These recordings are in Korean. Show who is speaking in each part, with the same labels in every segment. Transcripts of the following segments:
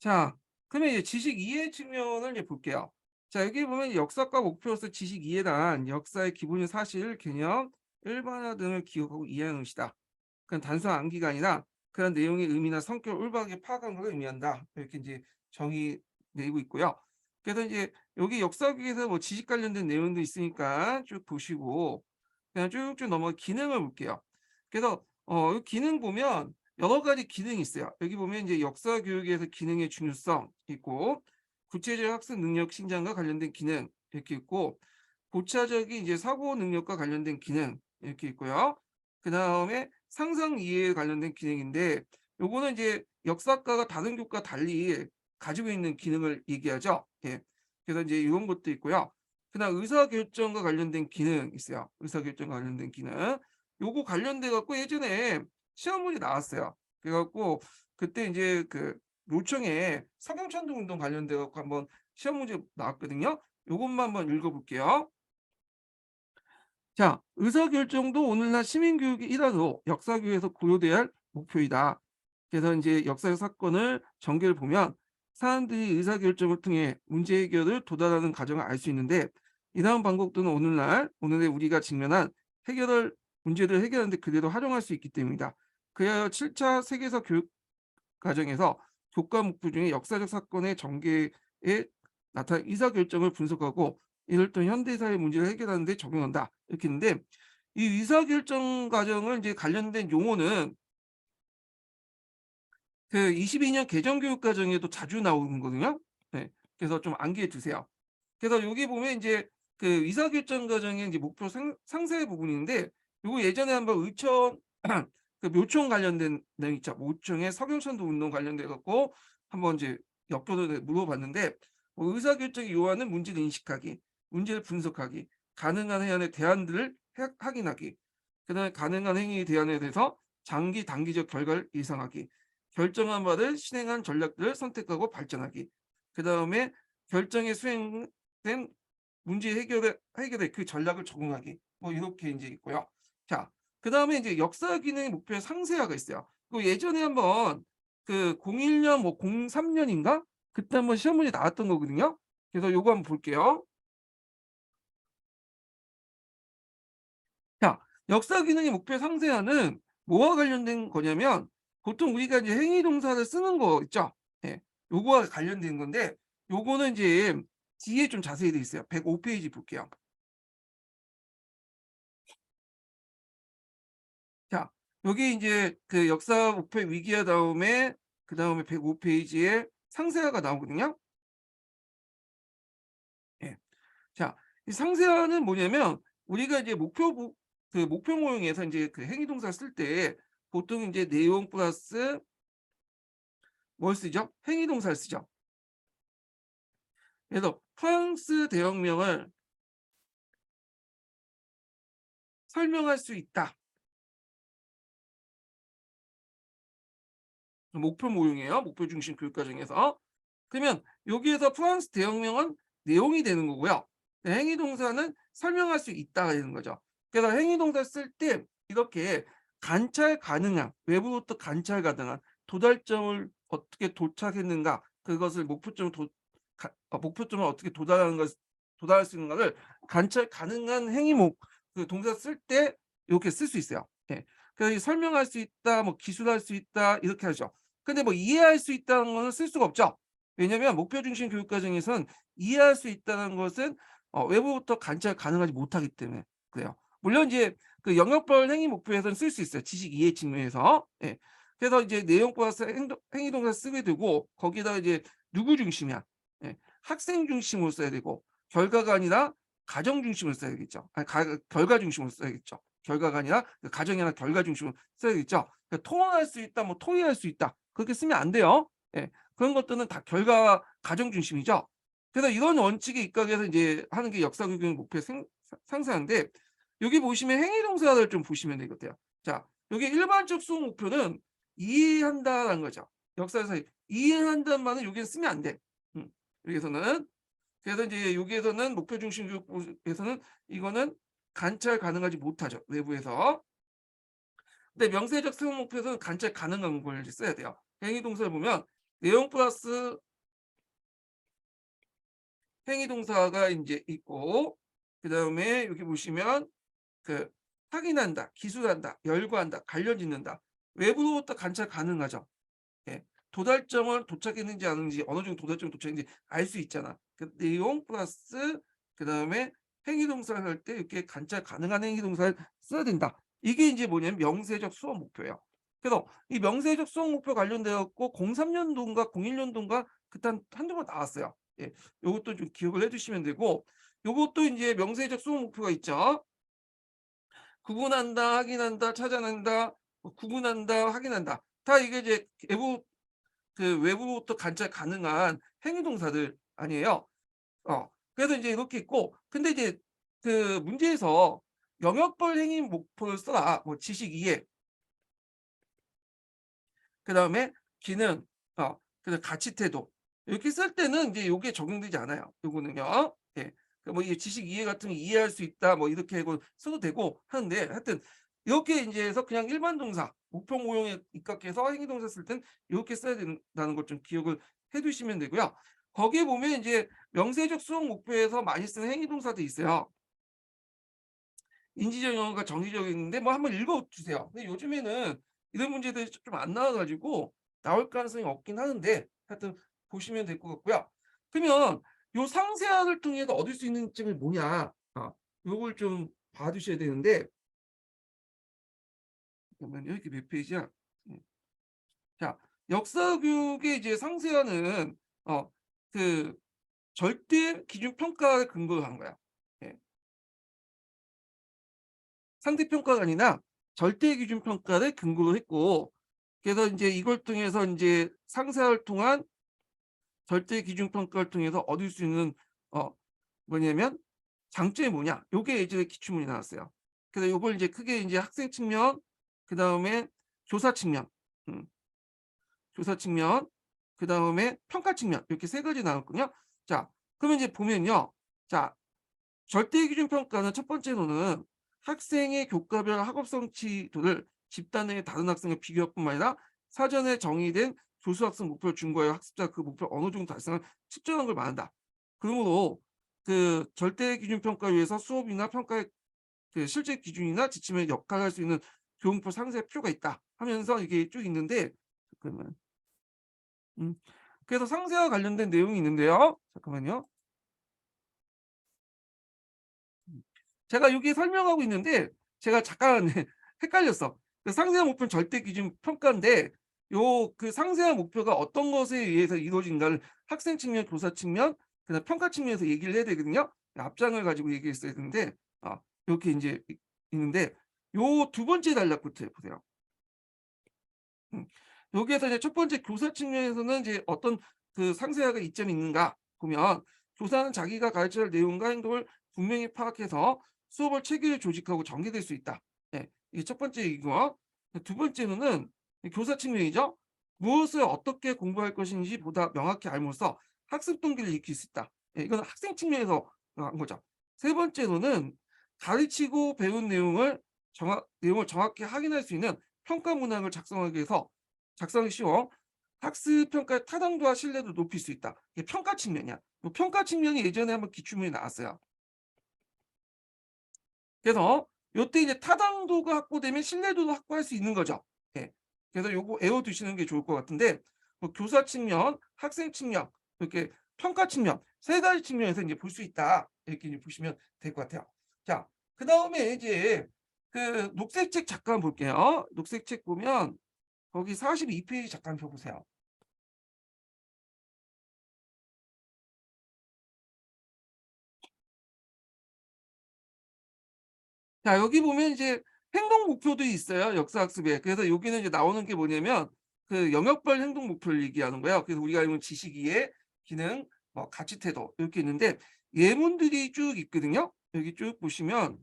Speaker 1: 자, 그러면 이제 지식 이해 측면을 이제 볼게요. 자, 여기 보면 역사과 목표로서 지식 이해란 역사의 기본인 사실, 개념, 일반화 등을 기억하고 이해하는 것이다. 그건 단순한 암기가 아니라 그런 내용의 의미나 성격을 올바르게 파악하는 걸 의미한다. 이렇게 이제 정의 내고 있고요. 그래서 이제 여기 역사학에서 뭐 지식 관련된 내용도 있으니까 쭉 보시고 그냥 쭉쭉 넘어가 기능을 볼게요. 그래서 이 기능 보면 여러 가지 기능이 있어요. 여기 보면 이제 역사 교육에서 기능의 중요성 있고 구체적 학습 능력 신장과 관련된 기능 이렇게 있고 고차적인 이제 사고 능력과 관련된 기능 이렇게 있고요. 그다음에 상상 이해에 관련된 기능인데 요거는 이제 역사과가 다른 교과 달리 가지고 있는 기능을 얘기하죠. 예. 그래서 이제 이런 것도 있고요. 그다음 의사결정과 관련된 기능 있어요. 의사결정과 관련된 기능. 요거 관련돼 갖고 예전에 시험문이 나왔어요. 그래 갖고 그때 이제 그 노총에 석영천도 운동 관련돼 갖고 한번 시험 문제 나왔거든요. 요것만 한번 읽어 볼게요. 자, 의사결정도 오늘날 시민교육의 일환으로 역사교육에서 고려돼야 할 목표이다. 그래서 이제 역사적 사건을 전개를 보면 사람들이 의사결정을 통해 문제 해결을 도달하는 과정을 알 수 있는데 이러한 방법들은 오늘의 우리가 직면한 해결할 문제를 해결하는 데 그대로 활용할 수 있기 때문이다. 그래야 7차 세계사 교육 과정에서 교과 목표 중에 역사적 사건의 전개에 나타난 의사결정을 분석하고 이를 또 현대사의 문제를 해결하는 데 적용한다. 이렇게 했는데 이 의사결정 과정을 이제 관련된 용어는 그 22년 개정교육 과정에도 자주 나오는 거든요. 네. 그래서 좀 암기해 두세요. 그래서 여기 보면 이제 그 의사결정 과정의 이제 목표 상세 부분인데 요거 예전에 한번 의천 그 묘총 관련된 내용 있죠. 묘총의 석영천도 운동 관련돼 갖고 한번 이제 엽서를 물어봤는데 의사결정의 요하는 문제를 인식하기, 문제를 분석하기, 가능한 해안의 대안들을 확인하기, 그다음에 가능한 행위 대안에 대해서 장기 단기적 결과를 예상하기, 결정한 바를 실행한 전략들을 선택하고 발전하기, 그다음에 결정에 수행된 문제 해결에 그 전략을 적용하기 뭐 이렇게 이제 있고요. 자, 그다음에 이제 역사 기능의 목표의 상세화가 있어요. 그 예전에 한번 그 01년 뭐 03년인가 그때 한번 시험 문제 나왔던 거거든요. 그래서 요거 한번 볼게요. 자, 역사 기능의 목표 상세화는 뭐와 관련된 거냐면 보통 우리가 이제 행위 동사를 쓰는 거 있죠? 예. 요거와 관련된 건데 요거는 이제 뒤에 좀 자세히 돼 있어요. 105 페이지 볼게요. 자, 여기 이제 그 역사 목표 위기화 다음에 그다음에 105 페이지에 상세화가 나오거든요. 예. 자, 이 상세화는 뭐냐면 우리가 이제 그 목표 모형에서 이제 그 행위 동사 쓸 때 보통 이제 내용 플러스 뭘 쓰죠? 행위 동사를 쓰죠. 그래서 프랑스 대혁명을 설명할 수 있다. 목표 모형이에요. 목표 중심 교육 과정에서. 그러면 여기에서 프랑스 대혁명은 내용이 되는 거고요. 행위 동사는 설명할 수 있다가 되는 거죠. 그래서 행위 동사 쓸 때 이렇게 관찰 가능한 외부로부터 관찰 가능한 도달점을 어떻게 도착했는가 그것을 목표점을 어떻게 도달할 수 있는가를 관찰 가능한 행위목 그 동사 쓸 때 이렇게 쓸 수 있어요. 예. 그래서 설명할 수 있다, 뭐 기술할 수 있다 이렇게 하죠. 근데 뭐 이해할 수 있다는 거는 쓸 수가 없죠. 왜냐하면 목표 중심 교육 과정에선 이해할 수 있다는 것은 외부부터 관찰 가능하지 못하기 때문에 그래요. 물론 이제 그 영역별 행위 목표에서는 쓸 수 있어요. 지식 이해 측면에서. 예. 그래서 이제 내용 플러스 행위 동사 쓰게 되고 거기다가 이제 누구 중심이야? 예. 학생 중심으로 써야 되고 결과가 아니라 가정 중심으로 써야겠죠. 아니 결과 중심으로 써야겠죠. 결과가 아니라 그 가정이 아니라 결과 중심으로 써야겠죠. 그러니까 토론할 수 있다, 뭐 토의할 수 있다. 그렇게 쓰면 안 돼요. 예. 그런 것들은 다 결과 가정 중심이죠. 그래서 이런 원칙에 입각해서 이제 하는 게 역사 교육의 목표 상세한데 여기 보시면 행위 동사를 좀 보시면 되거든요. 자, 여기 일반적 수업 목표는 이해한다라는 거죠. 역사에서 이해한다는 말은 여기에 쓰면 안 돼. 여기서는 그래서 이제 여기에서는 목표 중심 교육에서는 이거는 관찰 가능하지 못하죠. 외부에서. 근데 명세적 수용 목표에서는 관찰 가능한 걸 써야 돼요. 행위 동사를 보면 내용 플러스 행위 동사가 인제 있고 그다음에 여기 보시면 그 확인한다, 기술한다, 열거한다, 관련 짓는다. 외부로부터 관찰 가능하죠. 예. 도달점을 도착했는지 아닌지 어느 정도 도달점에 도착했는지 알 수 있잖아. 그 내용 플러스 그다음에 행위 동사를 할 때 이렇게 관찰 가능한 행위 동사를 써야 된다. 이게 인제 뭐냐면 명세적 수업 목표예요. 그래서 이 명세적 수업 목표 관련돼 갖고 03년도인가 01년도인가 그때 한두 번 나왔어요. 예. 요것도 좀 기억을 해 두시면 되고 요것도 인제 명세적 수업 목표가 있죠. 구분한다, 확인한다, 찾아낸다, 뭐 구분한다, 확인한다. 다 이게 이제 외부로부터 관찰 가능한 행위 동사들 아니에요. 그래서 이제 이렇게 있고 근데 이제 그 문제에서 영역별 행위 목표를 써라. 뭐 지식 이해 그다음에 기능 그다음에 가치 태도 이렇게 쓸 때는 인제 요게 적용되지 않아요. 요거는요. 예. 그 뭐 이 지식 이해 같은 거 이해할 수 있다 뭐 이렇게 하고 써도 되고 하는데 하여튼 요렇게 인제 해서 그냥 일반 동사 목표 모형에 입각해서 행위 동사 쓸 땐 요렇게 써야 된다는 걸 좀 기억을 해 두시면 되고요. 거기에 보면 인제 명세적 수용 목표에서 많이 쓰는 행위 동사들이 있어요. 인지적 영어가 정의적인데 뭐 한번 읽어 주세요. 근데 요즘에는 이런 문제들이 좀 안 나와 가지고 나올 가능성이 없긴 하는데 하여튼 보시면 될 것 같고요. 그러면 요 상세화를 통해서 얻을 수 있는 점이 뭐냐? 요걸 좀 봐 주셔야 되는데 잠깐만요. 이게 몇 페이지야? 음. 자, 역사 교육의 이제 상세화는 어 그 절대 기준 평가에 근거로 한 거야. 예. 상대 평가가 아니라 절대 기준 평가를 근거로 했고 그래서 인제 이걸 통해서 인제 상세화를 통한 절대 기준 평가를 통해서 얻을 수 있는 어 뭐냐면 장점이 뭐냐? 요게 예전에 기출문이 나왔어요. 그래서 요걸 이제 크게 인제 학생 측면 그다음에 교사 측면 음 교사 측면 그다음에 평가 측면 이렇게 세 가지 나왔거든요. 자 그러면 이제 보면요. 자 절대 기준 평가는 첫 번째로는 학생의 교과별 학업 성취도를 집단 내의 다른 학생과 비교할 뿐만 아니라 사전에 정의된 교수 학생 목표를 준거하여 학습자가 그 목표를 어느 정도 달성을 측정하는 걸 말한다. 그러므로 그 절대 기준 평가를 위해서 수업이나 평가의 그 실제 기준이나 지침에 역할할 수 있는 교육표 상세할 필요가 있다 하면서 이게 쭉 있는데 잠깐만. 음. 그래서 상세와 관련된 내용이 있는데요. 잠깐만요. 제가 여기 설명하고 있는데 제가 잠깐 헷갈렸어. 그 상세한 목표는 절대 기준 평가인데 요 그 상세한 목표가 어떤 것에 의해서 이루어진가를 학생 측면, 교사 측면, 그다음 평가 측면에서 얘기를 해야 되거든요. 앞장을 가지고 얘기했어야 되는데 요렇게 인제 있는데 요 두 번째 단락부터 보세요. 음. 여기에서 이제 첫 번째 교사 측면에서는 이제 어떤 그 상세하게 이점이 있는가 보면 교사는 자기가 가르쳐야 할 내용과 행동을 분명히 파악해서 수업을 체계를 조직하고 전개될 수 있다. 예. 이게 첫 번째 얘기고 두 번째로는 이 교사 측면이죠. 무엇을 어떻게 공부할 것인지 보다 명확히 알므로써 학습 동기를 익힐 수 있다. 예, 이건 학생 측면에서 한 거죠. 세 번째로는 가르치고 배운 내용을 정확히 확인할 수 있는 평가 문항을 작성하기 위해서 작성하기 쉬워 학습 평가의 타당도와 신뢰도를 높일 수 있다. 이게 평가 측면이야. 요 평가 측면이 예전에 한번 기출문에 나왔어요. 그래서 요때 이제 타당도가 확보되면 신뢰도도 확보할 수 있는 거죠. 예. 그래서 요거 외워 두시는 게 좋을 것 같은데 뭐 교사 측면, 학생 측면, 이렇게 평가 측면 세 가지 측면에서 이제 볼 수 있다. 이렇게 이제 보시면 될 것 같아요. 자, 그다음에 이제 그 녹색 책 잠깐 볼게요. 녹색 책 보면 거기 42 페이지 잠깐 펴 보세요. 자 여기 보면 이제 행동 목표도 있어요, 역사학습에. 그래서 여기는 이제 나오는 게 뭐냐면 그 영역별 행동 목표를 얘기하는 거예요. 그래서 우리가 알고 있는 지식 이해, 기능, 뭐 가치 태도 이렇게 있는데 예문들이 쭉 있거든요. 여기 쭉 보시면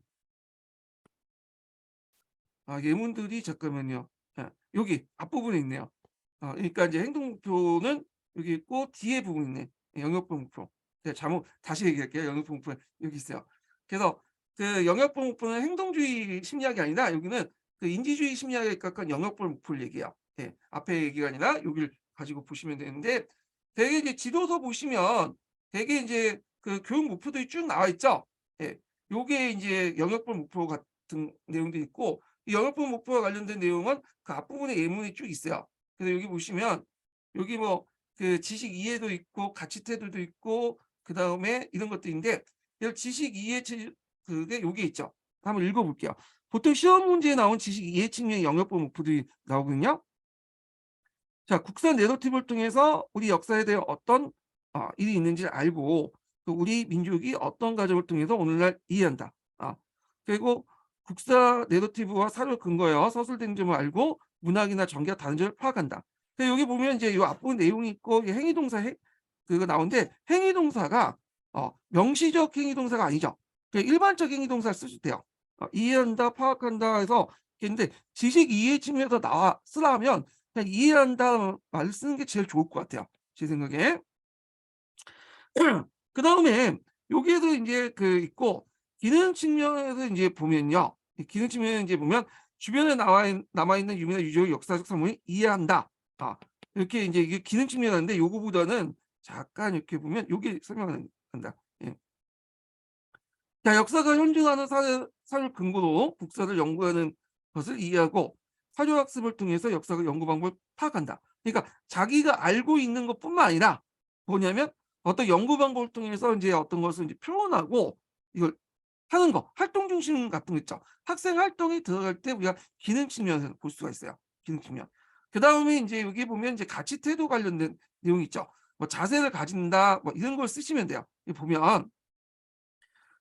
Speaker 1: 예문들이 잠깐만요. 여기 앞부분에 있네요. 그러니까 이제 행동 목표는 여기 있고 뒤에 부분에 있네. 영역별 목표. 제가 잘못 다시 얘기할게요. 영역별 목표 여기 있어요. 그래서 그 영역별 목표는 행동주의 심리학이 아니라 여기는 그 인지주의 심리학에 가까운 영역별 목표를 얘기해요. 예. 앞에 얘기가 아니라 여기를 가지고 보시면 되는데 대개 이제 지도서 보시면 대개 이제 그 교육 목표들이 쭉 나와 있죠. 예. 요게 이제 영역별 목표 같은 내용도 있고 이 영역별 목표와 관련된 내용은 그 앞부분에 예문이 쭉 있어요. 그래서 여기 보시면 여기 뭐 그 지식 이해도 있고 가치 태도도 있고 그다음에 이런 것들인데 이 지식 이해 그게 요게 있죠. 한번 읽어 볼게요. 보통 시험 문제에 나온 지식 이해 측면의 영역별 목표들이 나오거든요. 자, 국산 내러티브를 통해서 우리 역사에 대해 어떤 일이 있는지를 알고 또 우리 민족이 어떤 과정을 통해서 오늘날 이해한다. 그리고 국사 내러티브와 사료를 근거하여 서술된 점을 알고 문학이나 전개가 다른 점을 파악한다. 여기 보면 이제 이 앞부분 내용이 있고 이 행위동사 그거 나오는데 행위동사가 명시적 행위동사가 아니죠. 일반적 행위동사를 쓰셔도 돼요. 이해한다, 파악한다 해서 근데 지식 이해 측면에서 나와 쓰라면 그냥 이해한다 말을 쓰는 게 제일 좋을 것 같아요. 제 생각에. 그다음에 여기에도 인제 그 있고 기능 측면에서 인제 보면요. 이 기능 측면에 인제 보면 주변에 남아 있는 유명한 유적의 역사적 사물을 이해한다. 이렇게 인제 이게 기능 측면인데 요거보다는 잠깐 이렇게 보면 요게 설명을 한다. 예. 자, 역사가 현존하는 사를 근거로 국사를 연구하는 것을 이해하고 사료학습을 통해서 역사의 연구 방법을 파악한다. 그러니까 자기가 알고 있는 것뿐만 아니라 뭐냐면 어떤 연구 방법을 통해서 이제 어떤 것을 이제 표현하고 이걸 하는 거, 활동 중심 같은 거 있죠. 학생 활동이 들어갈 때 우리가 기능 측면에서 볼 수가 있어요. 기능 측면. 그다음에 이제 여기 보면 이제 가치 태도 관련된 내용이 있죠. 뭐 자세를 가진다, 뭐 이런 걸 쓰시면 돼요. 여기 보면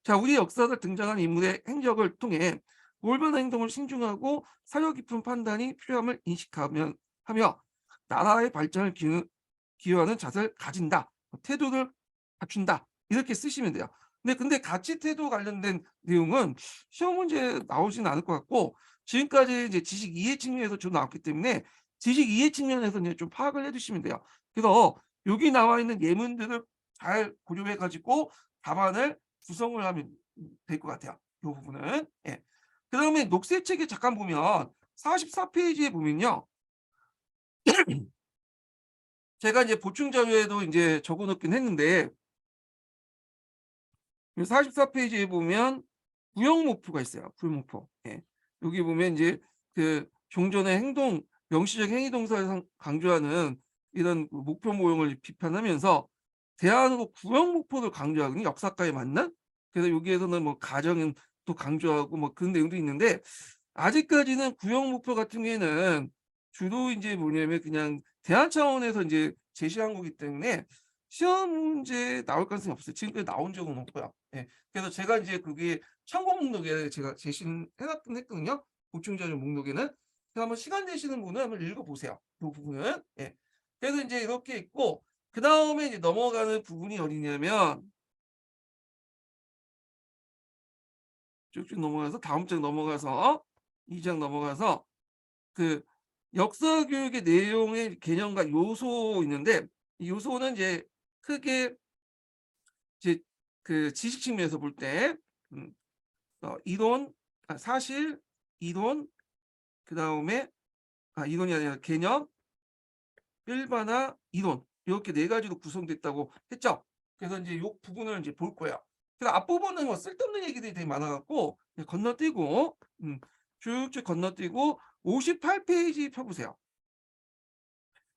Speaker 1: 자, 우리 역사가 등장한 인물의 행적을 통해 올바른 행동을 신중하고 사려 깊은 판단이 필요함을 하며 나라의 발전을 기여하는 자세를 가진다. 태도를 갖춘다. 이렇게 쓰시면 돼요. 근데 가치 태도 관련된 내용은 시험 문제에 나오지는 않을 것 같고 지금까지 이제 지식 이해 측면에서 좀 나왔기 때문에 지식 이해 측면에서 이제 좀 파악을 해 두시면 돼요. 그래서 여기 나와 있는 예문들을 잘 고려해 가지고 답안을 구성을 하면 될 것 같아요. 요 부분은. 예. 그다음에 녹색책에 잠깐 보면 44 페이지에 보면요. 제가 이제 보충 자료에도 인제 적어 놓긴 했는데 44 페이지에 보면 구형 목표가 있어요. 구형 목표. 예. 여기 보면 인제 그 종전의 행동 명시적 행위 동사를 강조하는 이런 그 목표 모형을 비판하면서 대안으로 구형 목표를 강조하거든요, 역사가에 맞는. 그래서 여기에서는 뭐 가정은 또 강조하고 뭐 그런 내용도 있는데 아직까지는 구형 목표 같은 경우에는 주로 인제 뭐냐면 그냥 대안 차원에서 인제 제시한 거기 때문에 시험 문제에 나올 가능성이 없어요. 지금까지 나온 적은 없고요. 예. 그래서 제가 인제 그게 참고 목록에 제가 제시는 해 놨긴 했거든요, 보충 자료 목록에는. 그래서 한번 시간 되시는 분은 한번 읽어 보세요, 요 부분은. 예. 그래서 인제 이렇게 있고 그다음에 이제 넘어가는 부분이 어디냐면 쭉쭉 넘어가서 다음 장 넘어가서 2장 넘어가서 그 역사 교육의 내용의 개념과 요소 있는데 이 요소는 이제 크게 이제 그 지식 측면에서 볼 때 이론, 사실, 이론, 그다음에 이론이 아니라 개념, 일반화, 이론 이렇게 네 가지로 구성됐다고 했죠. 그래서 인제 요 부분을 인제 볼 거예요. 그래서 앞부분은 뭐 쓸데없는 얘기들이 되게 많아 갖고 그냥 건너뛰고 쭉쭉 건너뛰고 58 페이지 펴 보세요.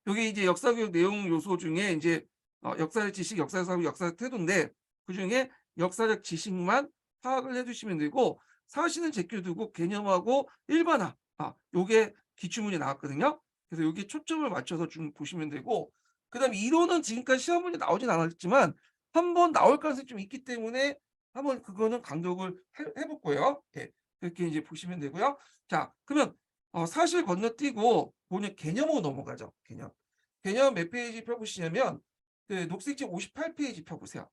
Speaker 1: 요게 이제 역사교육 내용 요소 중에 인제 역사적 지식, 역사적 사고, 역사적 태도인데 그중에 역사적 지식만 파악을 해 두시면 되고 사실은 제껴 두고 개념하고 일반화 요게 기출문제 나왔거든요. 그래서 여기에 초점을 맞춰서 좀 보시면 되고 그다음에 이론은 지금까지 시험 문제 나오진 않았지만 한번 나올 가능성이 좀 있기 때문에 한번 그거는 강독을 해 볼 거예요. 예. 그렇게 이제 보시면 되고요. 자, 그러면 사실 건너뛰고 본인 개념으로 넘어가죠, 개념. 개념 몇 페이지 펴 보시냐면 그 녹색책 58 페이지 펴 보세요.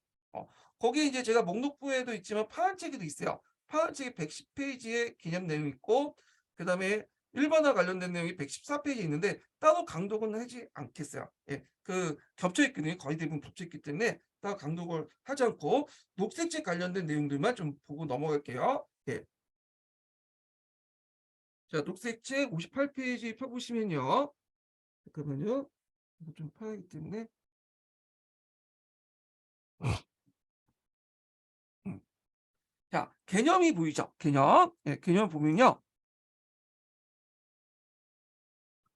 Speaker 1: 거기에 이제 제가 목록부에도 있지만 파란책에도 있어요. 파란책에 110 페이지에 개념 내용이 있고 그다음에 일반화 관련된 내용이 114 페이지에 있는데 따로 강독은 하지 않겠어요. 예. 그 겹쳐 있거든요. 거의 대부분 겹쳐 있기 때문에 따로 강독을 하지 않고 녹색책 관련된 내용들만 좀 보고 넘어갈게요. 예. 자, 녹색책 58 페이지 펴 보시면요. 잠깐만요. 이거 좀 편하기 때문에. 음. 자, 개념이 보이죠? 개념. 예, 개념 보면요.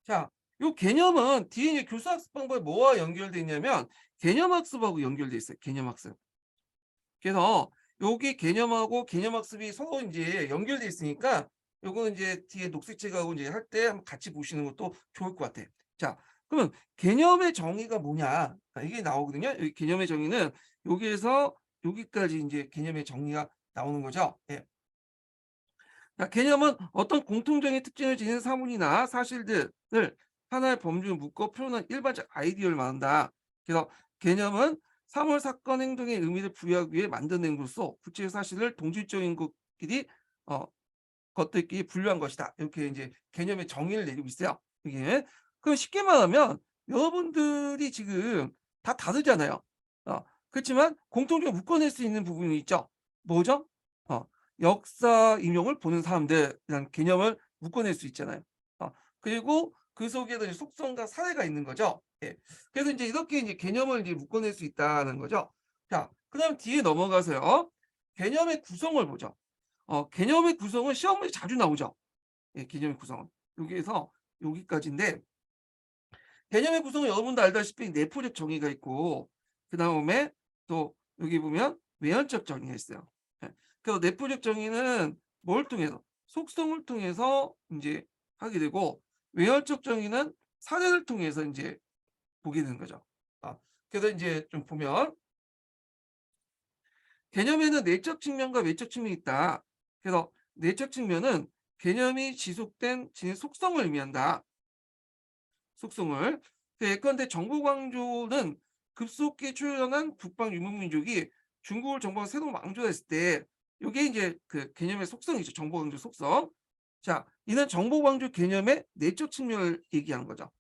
Speaker 1: 자, 요 개념은 뒤에 이제 교수학습 방법이 뭐와 연결돼 있냐면 개념학습하고 연결돼 있어요. 개념학습. 그래서 여기 개념하고 개념학습이 서로 이제 연결돼 있으니까 요거는 이제 뒤에 녹색책하고 이제 할 때 한번 같이 보시는 것도 좋을 것 같아요. 자, 그러면 개념의 정의가 뭐냐? 자, 이게 나오거든요. 여기 개념의 정의는 여기에서 여기까지 이제 개념의 정의가 나오는 거죠. 예. 자, 개념은 어떤 공통적인 특징을 지닌 사물이나 사실들을 하나의 범주에 묶어 표현한 일반적 아이디어를 말한다. 그래서 개념은 사물, 사건, 행동의 의미를 부여하기 위해 만드는 것으로 구체적 사실을 동질적인 것끼리 어, 것들끼리 분류한 것이다. 이렇게 이제 개념의 정의를 내리고 있어요. 이게 그럼 쉽게 말하면 여러분들이 지금 다 다르잖아요. 그렇지만 공통적으로 묶어낼 수 있는 부분이 있죠. 뭐죠? 어, 역사 인용을 보는 사람들이라는 개념을 묶어낼 수 있잖아요. 그리고 그 속에도 이제 속성과 사례가 있는 거죠. 예. 그래서 이제 이렇게 이제 개념을 이제 묶어낼 수 있다는 거죠. 자, 그다음 뒤에 넘어가서요. 개념의 구성을 보죠. 개념의 구성은 시험 문제 자주 나오죠. 예, 개념의 구성은. 여기에서 여기까지인데 개념의 구성은 여러분도 알다시피 내포적 정의가 있고 그다음에 또 여기 보면 외연적 정의가 있어요. 예. 그래서 내포적 정의는 뭘 통해서 속성을 통해서 이제 하게 되고 외연적 정의는 사례를 통해서 이제 보게 되는 거죠. 아, 그래서 이제 좀 보면 개념에는 내적 측면과 외적 측면이 있다. 그래서 내적 측면은 개념이 지속된 진의 속성을 의미한다. 속성을. 예컨대 정보 강조는 급속히 출현한 북방 유목민족이 중국을 정복한 새로운 왕조가 됐을 때 이게 이제 그 개념의 속성이죠. 정보 강조 속성. 자, 이는 정보 강조 개념의 내적 측면을 얘기하는 거죠.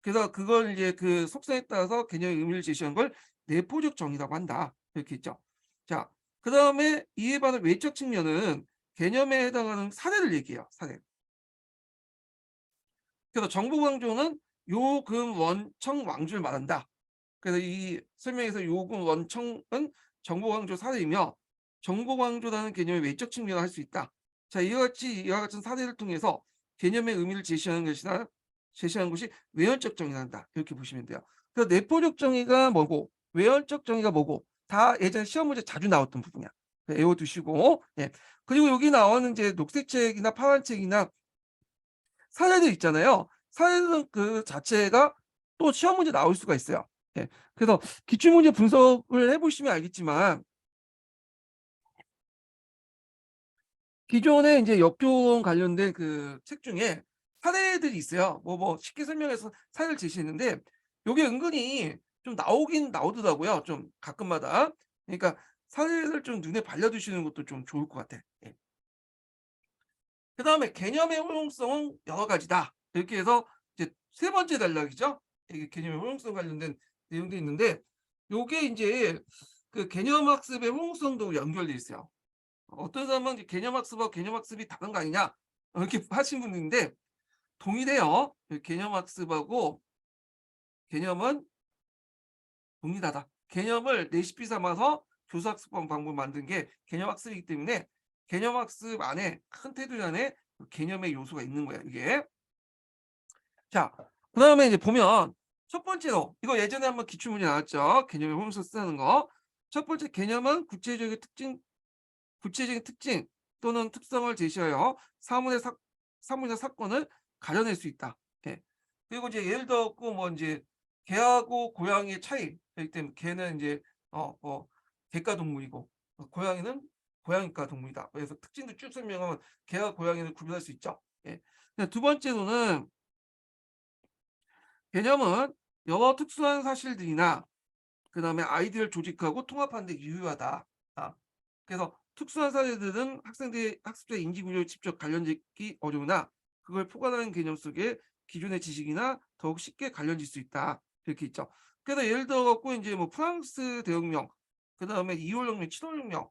Speaker 1: 그래서 그걸 이제 그 속성에 따라서 개념의 의미를 제시한 걸 내포적 정의라고 한다. 이렇게 있죠. 자, 그 다음에 이에 반한 외적 측면은 개념에 해당하는 사례를 얘기해요. 사례. 그래서 정보광조는 요금 원청 왕조를 말한다. 그래서 이 설명에서 요금 원청은 정보광조 사례이며 정보광조라는 개념의 외적 측면을 할 수 있다. 자, 이와 같은 사례를 통해서 개념의 의미를 제시하는 것이 외연적 정의한다. 이렇게 보시면 돼요. 그래서 내포적 정의가 뭐고 외연적 정의가 뭐고 다 예전 시험 문제 자주 나왔던 부분이야. 외워두시고. 예. 그리고 여기 나오는 이제 녹색책이나 파란책이나 사례들 있잖아요. 사례는 그 자체가 또 시험 문제 나올 수가 있어요. 예. 그래서 기출문제 분석을 해보시면 알겠지만 기존에 이제 역교원 관련된 그 책 중에 사례들이 있어요. 뭐 쉽게 설명해서 사례를 제시했는데 요게 은근히 좀 나오긴 나오더라고요. 좀 가끔마다. 그러니까 사례를 좀 눈에 발려두시는 것도 좀 좋을 것 같아. 예. 그다음에 개념의 활용성은 여러 가지다. 이렇게 해서 이제 세 번째 단락이죠. 이게 개념의 활용성 관련된 내용도 있는데 요게 이제 그 개념 학습의 활용성도 연결돼 있어요. 어떤 사람은 이제 개념 학습하고 개념 학습이 다른 거 아니냐 이렇게 하신 분인데 동일해요. 개념 학습하고 개념은 동일하다. 개념을 레시피 삼아서 교수학습 방법을 만든 게 개념 학습이기 때문에 개념 학습 안에 큰 테두리 안에 개념의 요소가 있는 거예요. 이게. 자, 그다음에 이제 보면 첫 번째로 이거 예전에 한번 기출문제 나왔죠. 개념의 활용성 쓰는 거. 첫 번째 개념은 구체적인 특징 또는 특성을 제시하여 사물이나 사건을 가려낼 수 있다. 예. 그리고 이제 예를 들었고 뭐 이제 개하고 고양이의 차이. 그렇기 때문에 개는 이제 뭐 객가 동물이고 고양이는 고양이과 동물이다. 그래서 특징도 쭉 설명하면 개와 고양이를 구별할 수 있죠. 예. 두 번째로는 개념은 여러 특수한 사실들이나 그다음에 아이디어를 조직하고 통합하는 데 유효하다. 그래서 특수한 사례들은 학습자의 인지 구조에 직접 관련짓기 어려우나 그걸 포괄하는 개념 속에 기존의 지식이나 더욱 쉽게 관련질 수 있다. 이렇게 있죠. 그래서 예를 들어 갖고 이제 뭐 프랑스 대혁명, 그다음에 2월 혁명, 7월 혁명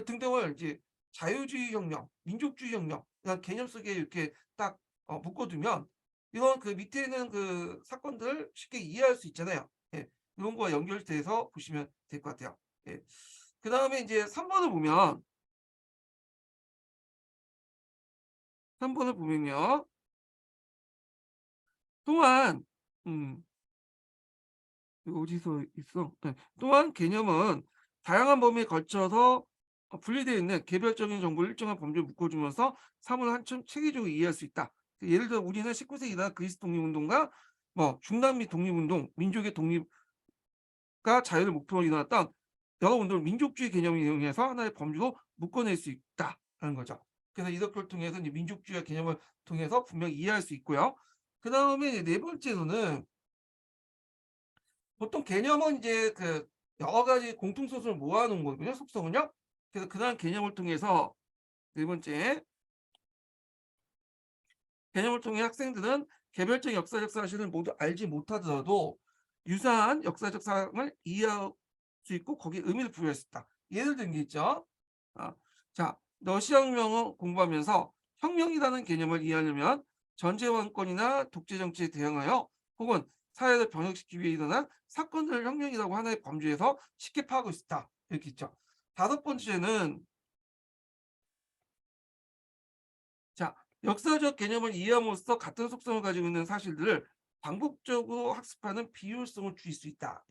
Speaker 1: 등등을 이제 자유주의 혁명, 민족주의 혁명 이런 개념 속에 이렇게 딱 묶어두면 이건 그 밑에 있는 그 사건들을 쉽게 이해할 수 있잖아요. 예. 이런 거와 연결돼서 보시면 될 것 같아요. 예. 그다음에 이제 3번을 보면 3번을 보면요. 또한 음 이거 어디서 있어? 네. 또한 개념은 다양한 범위에 걸쳐서 분리되어 있는 개별적인 정보를 일정한 범주에 묶어주면서 사물을 한층 체계적으로 이해할 수 있다. 예를 들어 우리는 19세기 이란 그리스 독립운동과 뭐 중남미 독립운동, 민족의 독립과 자유를 목표로 일어났던 여러 운동을 민족주의 개념을 이용해서 하나의 범주로 묶어낼 수 있다라는 거죠. 그래서 이렇게 통해서 이제 민족주의 개념을 통해서 분명히 이해할 수 있고요. 그 다음에 네 번째로는 보통 개념은 이제 그 여러 가지 공통소수를 모아놓은 거거든요. 속성은요. 그래서 그러한 개념을 통해서 네 번째 개념을 통해 학생들은 개별적 역사적 사실을 모두 알지 못하더라도 유사한 역사적 사항을 이해할 수 있고 거기에 의미를 부여할 수 있다. 예를 든 게 있죠. 아, 자, 러시아 혁명을 공부하면서 혁명이라는 개념을 이해하려면 전제 왕권이나 독재 정치에 대응하여 혹은 사회를 변혁시키기 위해 일어난 사건들을 혁명이라고 하나의 범주에서 쉽게 파악할 수 있다. 이렇게 있죠. 다섯 번째는 자, 역사적 개념을 이해함으로써 같은 속성을 가지고 있는 사실들을 반복적으로 학습하는 비효율성을 줄일 수 있다.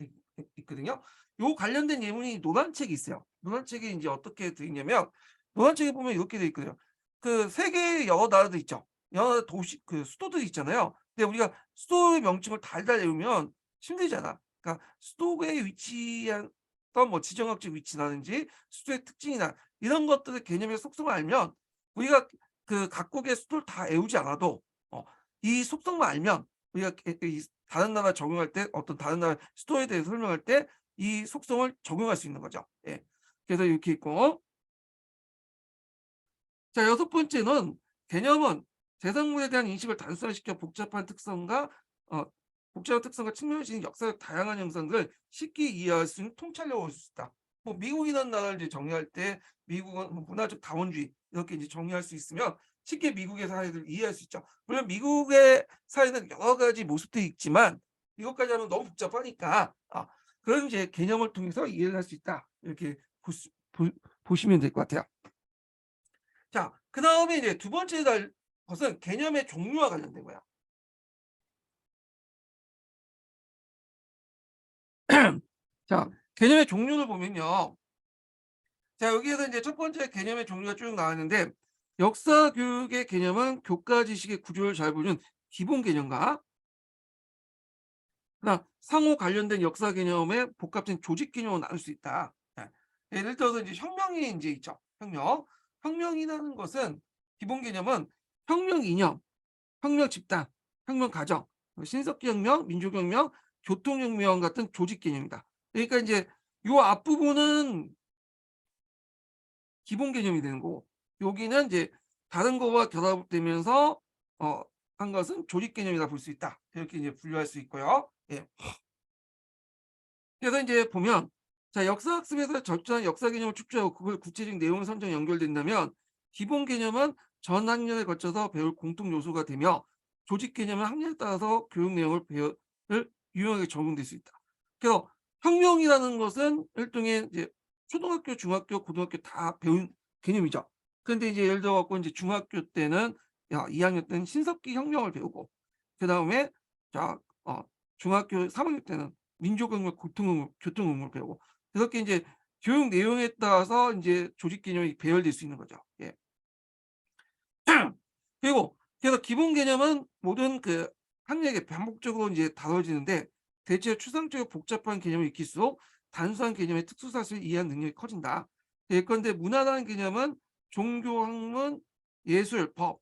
Speaker 1: 있거든요. 요 관련된 예문이 논란책이 있어요. 논란책이 이제 어떻게 돼 있냐면 논란책에 보면 이렇게 돼 있거든요. 그 세계 여러 나라들 있죠. 여러 도시 그 수도들이 있잖아요. 근데 우리가 수도의 명칭을 달달 외우면 힘들잖아. 그러니까 수도에 위치한 어떤 뭐 지정학적 위치라든지 수도의 특징이나 이런 것들의 개념의 속성을 알면 우리가 그 각국의 수도를 다 외우지 않아도 어 이 속성만 알면 우리가 이 다른 나라 적용할 때 어떤 다른 나라 수도에 대해서 설명할 때 이 속성을 적용할 수 있는 거죠. 예. 그래서 이렇게 있고 자 여섯 번째는 개념은 대상물에 대한 인식을 단순화시켜 어 복잡한 특성과 측면을 지닌 역사적 다양한 형상들을 쉽게 이해할 수 있는 통찰력을 얻을 수 있다. 뭐 미국이라는 나라를 이제 정의할 때 미국은 뭐 문화적 다원주의 이렇게 이제 정의할 수 있으면 쉽게 미국의 사회를 이해할 수 있죠. 물론 미국의 사회는 여러 가지 모습들이 있지만 이것까지 하면 너무 복잡하니까 그런 이제 개념을 통해서 이해를 할 수 있다. 이렇게 보시면 될 것 같아요. 자, 그다음에 이제 두 번째 것은 개념의 종류와 관련된 거야. 자, 개념의 종류를 보면요. 자, 여기에서 이제 첫 번째 개념의 종류가 쭉 나왔는데 역사 교육의 개념은 교과 지식의 구조를 잘 보여준 기본 개념과 그다음 상호 관련된 역사 개념의 복합적인 조직 개념으로 나눌 수 있다. 예. 예를 들어서 이제 혁명이 이제 있죠. 혁명. 혁명이라는 것은 기본 개념은 혁명 이념, 혁명 집단, 혁명 가정, 신석기 혁명, 민주혁명, 교통혁명 같은 조직 개념이다. 그러니까 이제 요 앞부분은 기본 개념이 되는 거고 여기는 이제 다른 거와 결합되면서 어 한 것은 조직 개념이라 볼 수 있다. 이렇게 이제 분류할 수 있고요. 예. 그래서 이제 보면 자 역사학습에서 적절한 역사 개념을 축소하고 그걸 구체적 내용 선정 연결된다면 기본 개념은 전 학년에 거쳐서 배울 공통 요소가 되며 조직 개념은 학년에 따라서 교육 내용을 을 유용하게 적용될 수 있다. 그래서 혁명이라는 것은 일종의 이제 초등학교, 중학교, 고등학교 다 배운 개념이죠. 그런데 이제 예를 들어 갖고 이제 중학교 때는 2학년 때는 신석기 혁명을 배우고 그다음에 자 중학교 3학년 때는 민족혁명, 교통혁명을 배우고 이렇게 인제 교육 내용에 따라서 인제 조직 개념이 배열될 수 있는 거죠. 예. 그리고 그래서 기본 개념은 모든 그 학력에 반복적으로 인제 다뤄지는데 대체 추상적이고 복잡한 개념을 익힐수록 단순한 개념의 특수 사실을 이해하는 능력이 커진다. 예컨대 문화라는 개념은 종교, 학문, 예술, 법,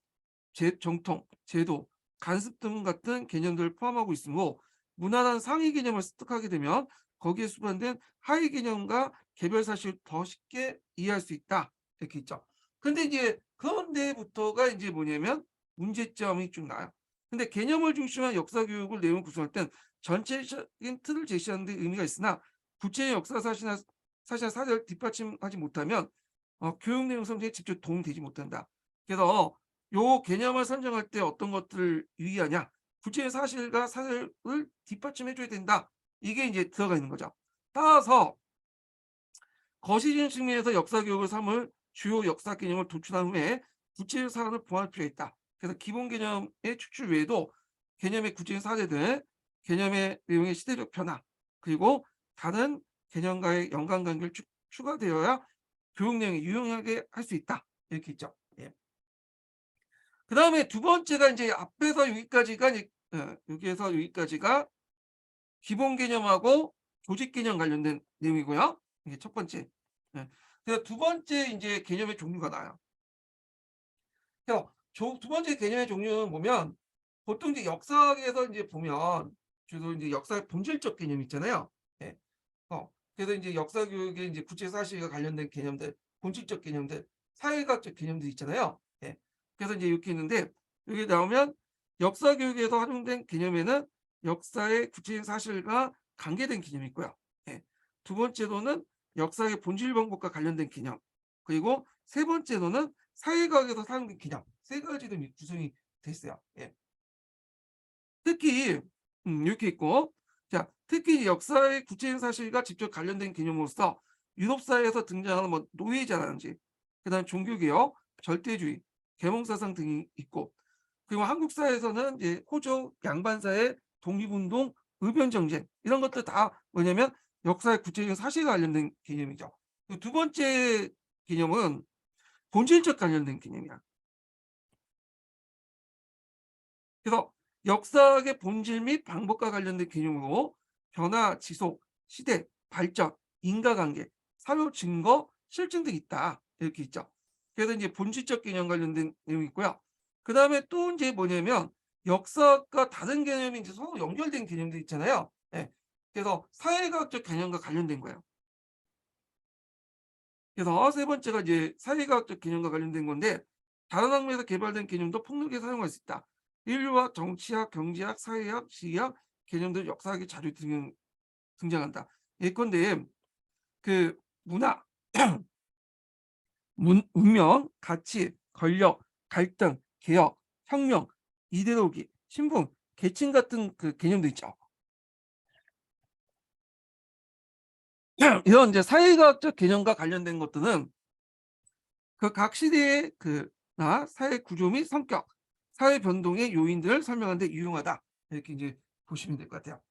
Speaker 1: 정통, 제도, 간습 등 같은 개념들을 포함하고 있으므로 문화라는 상위 개념을 습득하게 되면 거기에 수반된 하위 개념과 개별 사실을 더 쉽게 이해할 수 있다. 이렇게 있죠. 근데 이제 그런 데부터가 이제 뭐냐면 문제점이 쭉 나요. 근데 개념을 중심한 역사 교육을 내용 구성할 땐 전체적인 틀을 제시하는 데 의미가 있으나 구체의 역사 사실이나 사례를 뒷받침하지 못하면 교육 내용 성취에 직접 도움되지 못한다. 그래서 요 개념을 선정할 때 어떤 것들을 유의하냐? 구체의 사실과 사실을 뒷받침해 줘야 된다. 이게 이제 들어가 있는 거죠. 따라서 거시적인 측면에서 역사 교육을 삼을 주요 역사 개념을 도출한 후에 구체적 사안을 보완할 필요가 있다. 그래서 기본 개념의 축출 외에도 개념의 구체적 사례들, 개념의 내용의 시대적 변화, 그리고 다른 개념과의 연관관계를 추가되어야 교육 내용이 유용하게 할 수 있다. 이렇게 있죠. 예. 그다음에 두 번째가 이제 앞에서 여기까지가 이제 여기에서 여기까지가 기본 개념하고 조직 개념 관련된 내용이고요. 이게 첫 번째. 예. 그래서 두 번째 이제 개념의 종류가 나와요. 그래서 두 번째 개념의 종류는 보면 보통 이제 역사학에서 이제 보면 주로 이제 역사의 본질적 개념 있잖아요. 예. 그래서 이제 역사 교육에 이제 구체 사실과 관련된 개념들, 본질적 개념들, 사회학적 개념들 있잖아요. 예. 그래서 이제 이렇게 있는데 여기 나오면 역사 교육에서 활용된 개념에는 역사의 구체적 사실과 관계된 개념이 있고요. 예. 두 번째로는 역사의 본질 방법과 관련된 개념. 그리고 세 번째로는 사회과학에서 사용된 개념. 세 가지로 구성이 돼 있어요. 예. 특히 이렇게 있고, 자, 특히 역사의 구체적 사실과 직접 관련된 개념으로서 유럽 사회에서 등장하는 뭐 노예제라든지, 그다음 종교개혁, 절대주의, 계몽사상 등이 있고, 그리고 한국 사회에서는 이제 호족 양반사회, 독립운동, 의변정쟁 이런 것들 다 뭐냐면 역사의 구체적 사실과 관련된 개념이죠. 두 번째 개념은 본질적 관련된 개념이야. 그래서 역사학의 본질 및 방법과 관련된 개념으로 변화, 지속, 시대, 발전, 인과관계, 사료 증거, 실증 등이 있다. 이렇게 있죠. 그래서 이제 본질적 개념 관련된 내용이 있고요. 그다음에 또 이제 뭐냐면 역사학과 다른 개념이 이제 서로 연결된 개념들 있잖아요. 예. 그래서 사회과학적 개념과 관련된 거예요. 그래서 세 번째가 이제 사회과학적 개념과 관련된 건데 다른 학문에서 개발된 개념도 폭넓게 사용할 수 있다. 인류학, 정치학, 경제학, 사회학, 시학 개념들 역사학의 자료 등장한다. 예컨대 그 문화, 운명, 가치, 권력, 갈등, 개혁, 혁명, 이데올로기, 신분, 계층 같은 그 개념도 있죠. 이런 이제 사회과학적 개념과 관련된 것들은 그 각 시대의 그나 사회 구조 및 성격, 사회 변동의 요인들을 설명하는 데 유용하다. 이렇게 이제 보시면 될 것 같아요.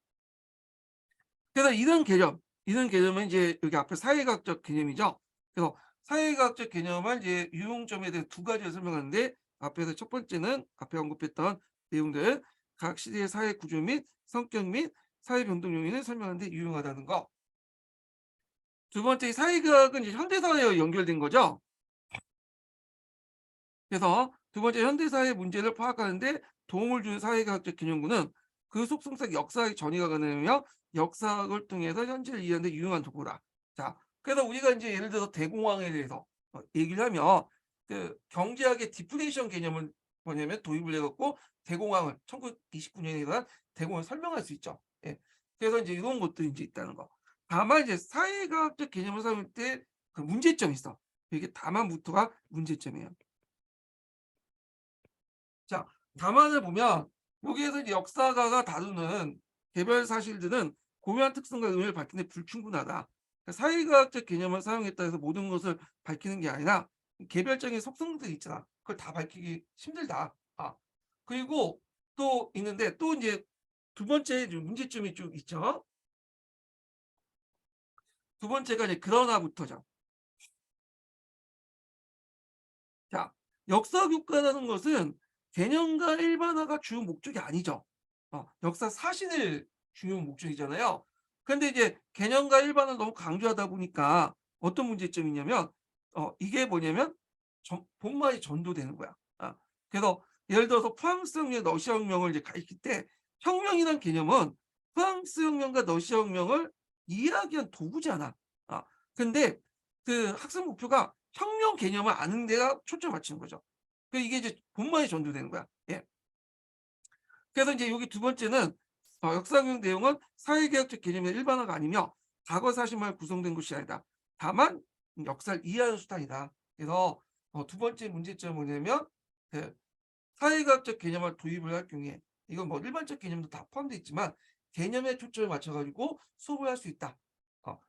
Speaker 1: 그래서 이런 개념은 이제 여기 앞에 사회과학적 개념이죠. 그래서 사회과학적 개념을 이제 유용점에 대해 두 가지를 설명하는데 앞에서 첫 번째는 앞에 언급했던 내용들, 각 시대의 사회 구조 및 성격 및 사회 변동 요인을 설명하는 데 유용하다는 거. 두 번째 사회과학은 이제 현대사회와 연결된 거죠. 그래서 두 번째 현대사회 문제를 파악하는 데 도움을 주는 사회과학적 개념군은 그 속성상 역사의 전이가 가능하며 역사학을 통해서 현재를 이해하는 데 유용한 도구다. 자, 그래서 우리가 이제 예를 들어서 대공황에 대해서 얘기를 하면 그 경제학의 디플레이션 개념을 뭐냐면 도입을 해 갖고 대공황을 1929년에 일어난 대공황을 설명할 수 있죠. 예. 그래서 이제 이런 것들이 이제 있다는 거. 다만 이제 사회과학적 개념을 사용할 때 그 문제점이 있어. 이게 다만부터가 문제점이에요. 자, 답안을 보면 여기에서 이제 역사가가 다루는 개별 사실들은 고유한 특성과 의미를 밝히는 데 불충분하다. 그러니까 사회과학적 개념을 사용했다 해서 모든 것을 밝히는 게 아니라 개별적인 속성들이 있잖아. 그걸 다 밝히기 힘들다. 그리고 또 있는데 또 이제 두 번째 문제점이 쭉 있죠. 두 번째가 이제 그러나부터죠. 자, 역사 교과라는 것은 개념과 일반화가 주 목적이 아니죠. 역사 사실을 중요 목적이잖아요. 근데 이제 개념과 일반을 너무 강조하다 보니까 어떤 문제점이 있냐면 이게 뭐냐면 본말이 전도되는 거야. 그래서 예를 들어서 프랑스 혁명, 러시아 혁명을 이제 가리킬 때 혁명이라는 개념은 프랑스 혁명과 러시아 혁명을 이해하기 위한 도구잖아. 근데 그 학습 목표가 혁명 개념을 아는 데가 초점을 맞추는 거죠. 이게 이제 본말이 전도되는 거야. 예. 그래서 이제 여기 두 번째는 역사교육 내용은 사회개혁적 개념의 일반화가 아니며 과거 사실만 구성된 것이 아니다. 다만 역사를 이해하는 수단이다. 그래서 두 번째 문제점은 뭐냐면 그 사회과학적 개념을 도입을 할 경우에 이건 뭐 일반적 개념도 다 포함되어 있지만 개념에 초점을 맞춰가지고 수업을 할 수 있다.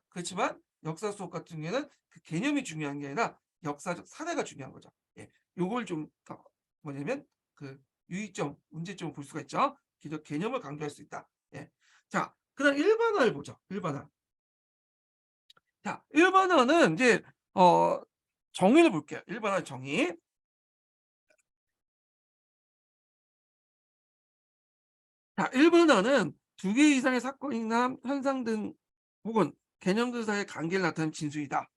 Speaker 1: 그렇지만 역사 수업 같은 경우에는 그 개념이 중요한 게 아니라 역사적 사례가 중요한 거죠. 예, 요걸 좀 뭐냐면 그 유의점, 문제점을 볼 수가 있죠. 기존 개념을 강조할 수 있다. 예. 자, 그다음 일반화를 보죠. 일반화. 자, 일반화는 이제 정의를 볼게요. 일반화 정의. 자, 일반화는 두 개 이상의 사건이나 현상 등 혹은 개념들 사이의 관계를 나타내는 진술이다.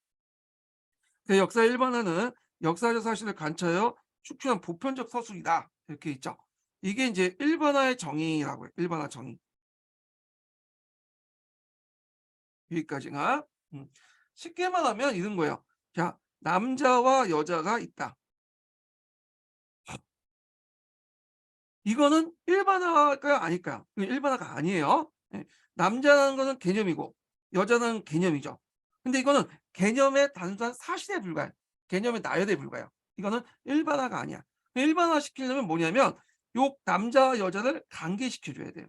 Speaker 1: 그 역사 일반화는 역사적 사실을 관찰하여 축출한 보편적 서술이다. 이렇게 있죠. 이게 이제 일반화의 정의라고 해요. 일반화 정의. 여기까지가. 쉽게 말하면 이런 거예요. 자, 남자와 여자가 있다. 이거는 일반화일까요? 아닐까요? 이건 일반화가 아니에요. 예. 남자라는 거는 개념이고 여자는 개념이죠. 근데 이거는 개념의 단순한 사실에 불과해요. 개념의 나열에 불과해요. 이거는 일반화가 아니야. 일반화 시키려면 뭐냐면 요 남자와 여자를 관계시켜 줘야 돼요.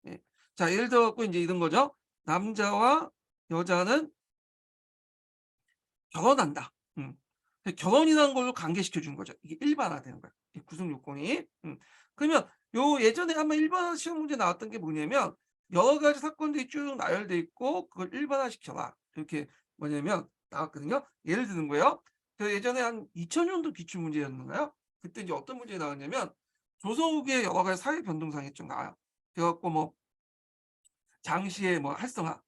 Speaker 1: 예. 자, 예를 들어 갖고 이제 이런 거죠. 남자와 여자는 결혼한다. 결혼이라는 걸로 관계시켜 주는 거죠. 이게 일반화되는 거야. 이 구성 요건이. 그러면 요 예전에 한번 일반화 시험 문제 나왔던 게 뭐냐면 여러 가지 사건들이 쭉 나열돼 있고 그걸 일반화시켜라. 이렇게 뭐냐면 나왔거든요. 예를 드는 거예요. 그 예전에 한 2000년도 기출 문제였나요? 그때 이제 어떤 문제가 나왔냐면 조선 후기의 여러 가지 사회 변동상이 좀 나와요. 그래갖고 뭐 장시의 뭐 활성화,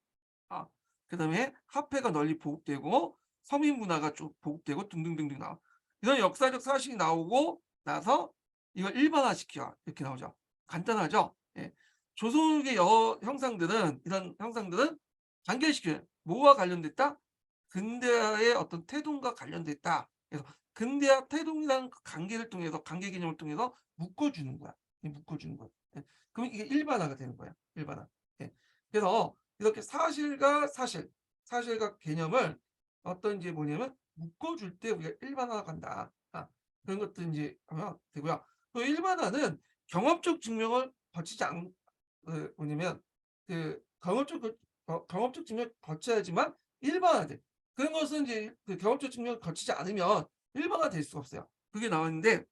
Speaker 1: 아, 그다음에 화폐가 널리 보급되고 서민 문화가 쭉 보급되고 등등등등 나와. 이런 역사적 사실이 나오고 나서 이걸 일반화시켜 이렇게 나오죠. 간단하죠. 예. 조선의 여러 형상들은 이런 형상들은 단결시켜요. 뭐와 관련됐다? 근대화의 어떤 태동과 관련됐다. 그래서 근대화 태동이라는 그 관계를 통해서 관계 개념을 통해서 묶어주는 거야. 묶어주는 거야. 예. 그러면 이게 일반화가 되는 거야. 일반화. 예. 그래서 이렇게 사실과 사실, 사실과 개념을 어떤 이제 뭐냐면 묶어줄 때 우리가 일반화 간다. 그런 것들 이제 하면 되고요. 또 일반화는 경험적 증명을 거치지 않, 뭐냐면 그 경험적 증명을 거쳐야지만 일반화돼. 그런 것은 이제 그 경험적 증명을 거치지 않으면 일반화 될 수가 없어요. 그게 나왔는데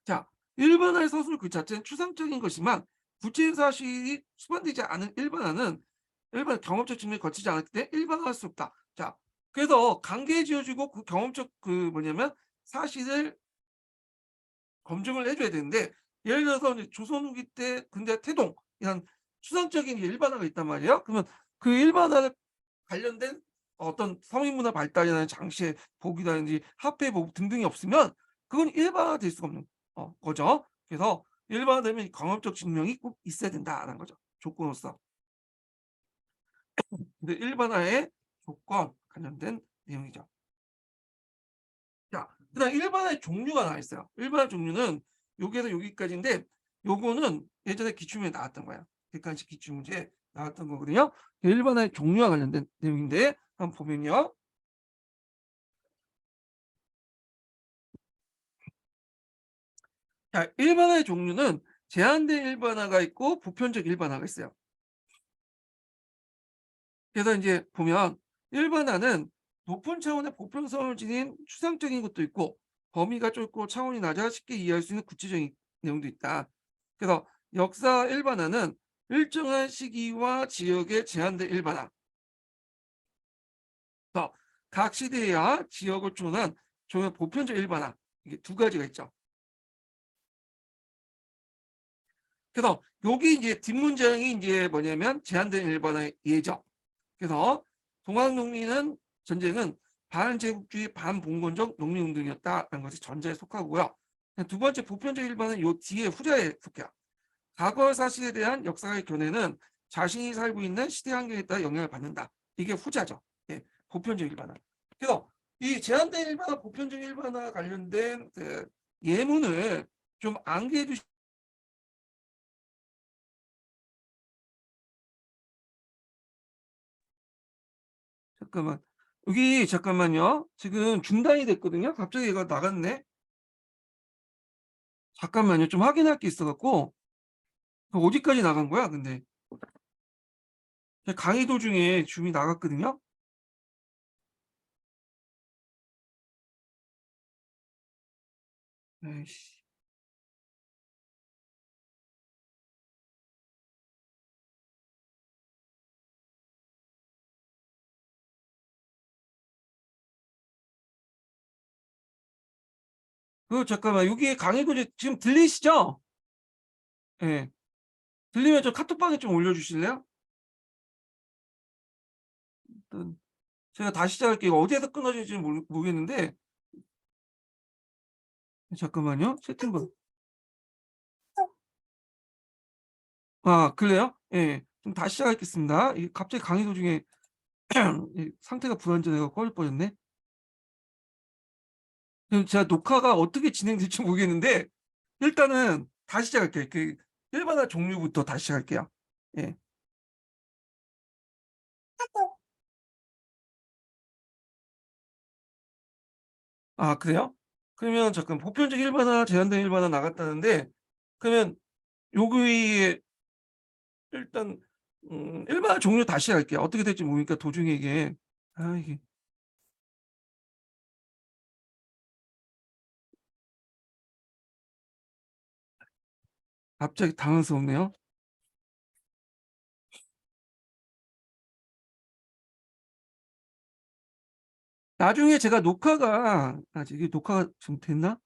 Speaker 1: 자, 일반화의 서술 그 자체는 추상적인 것이지만 구체 사실이 수반되지 않은 일반화는 일반 경험적 측면을 거치지 않을 때 일반화할 수 없다. 자, 그래서 관계에 지어지고 그 경험적 그 뭐냐면 사실을 검증을 해줘야 되는데 예를 들어서 이제 조선 후기 때 근대 태동 이런 추상적인 일반화가 있단 말이에요. 그러면 그 일반화를 관련된 어떤 서민문화 발달이나 장시의 복이라든지 화폐 복 등등이 없으면 그건 일반화될 수가 없는 거죠. 그래서 일반화되면 경험적 증명이 꼭 있어야 된다라는 거죠. 조건으로서. 근데 일반화의 조건 관련된 내용이죠. 자, 그다음 일반화의 종류가 나와 있어요. 일반화 종류는 여기에서 여기까지인데 요거는 예전에 기출문제 나왔던 거야. 객관식 기출문제 나왔던 거거든요. 일반화의 종류와 관련된 내용인데 한번 보면요. 자, 일반화의 종류는 제한된 일반화가 있고 보편적 일반화가 있어요. 그래서 이제 보면 일반화는 높은 차원의 보편성을 지닌 추상적인 것도 있고 범위가 좁고 차원이 낮아 쉽게 이해할 수 있는 구체적인 내용도 있다. 그래서 역사 일반화는 일정한 시기와 지역에 제한된 일반화. 그래서 각 시대와 지역을 초월한 종합 보편적 일반화. 이게 두 가지가 있죠. 그래서 여기 이제 뒷문장이 이제 뭐냐면 제한된 일반화의 예죠. 그래서 동학농민은 전쟁은 반제국주의 반봉건적 농민운동이었다는 것이 전자에 속하고요. 두 번째 보편적 일반은 요 뒤에 후자에 속해요. 과거 사실에 대한 역사의 견해는 자신이 살고 있는 시대 환경에 따라 영향을 받는다. 이게 후자죠. 예, 보편적 일반화. 그래서 이 제한된 일반화, 보편적 일반화 관련된 그 예문을 좀 암기해 두시. 잠깐만. 여기 잠깐만요. 지금 중단이 됐거든요. 갑자기 얘가 나갔네. 잠깐만요. 좀 확인할 게 있어 갖고. 그 어디까지 나간 거야 근데? 강의 도중에 줌이 나갔거든요. 에이씨. 잠깐만 여기에 강의 도중 지금 들리시죠? 예. 들리면 저 카톡방에 좀 올려주실래요? 일단 제가 다시 시작할게요. 어디에서 끊어질지는 모르겠는데 잠깐만요. 채팅방. 아 그래요? 예. 좀 다시 시작하겠습니다. 이 갑자기 강의 도중에 이 상태가 불안정해 갖고 꺼질 뻔했네. 지금 제가 녹화가 어떻게 진행될지 모르겠는데 일단은 다시 시작할게요. 그 일반화 종류부터 다시 시작할게요. 예. 아 그래요? 그러면 잠깐 보편적 일반화, 제한된 일반화 나갔다는데 그러면 여기에 일단 일반화 종류 다시 할게요. 어떻게 될지 모르니까 도중에 이게 이게 갑자기 당황스럽네요. 나중에 제가 녹화가 이게 녹화가 지금 됐나?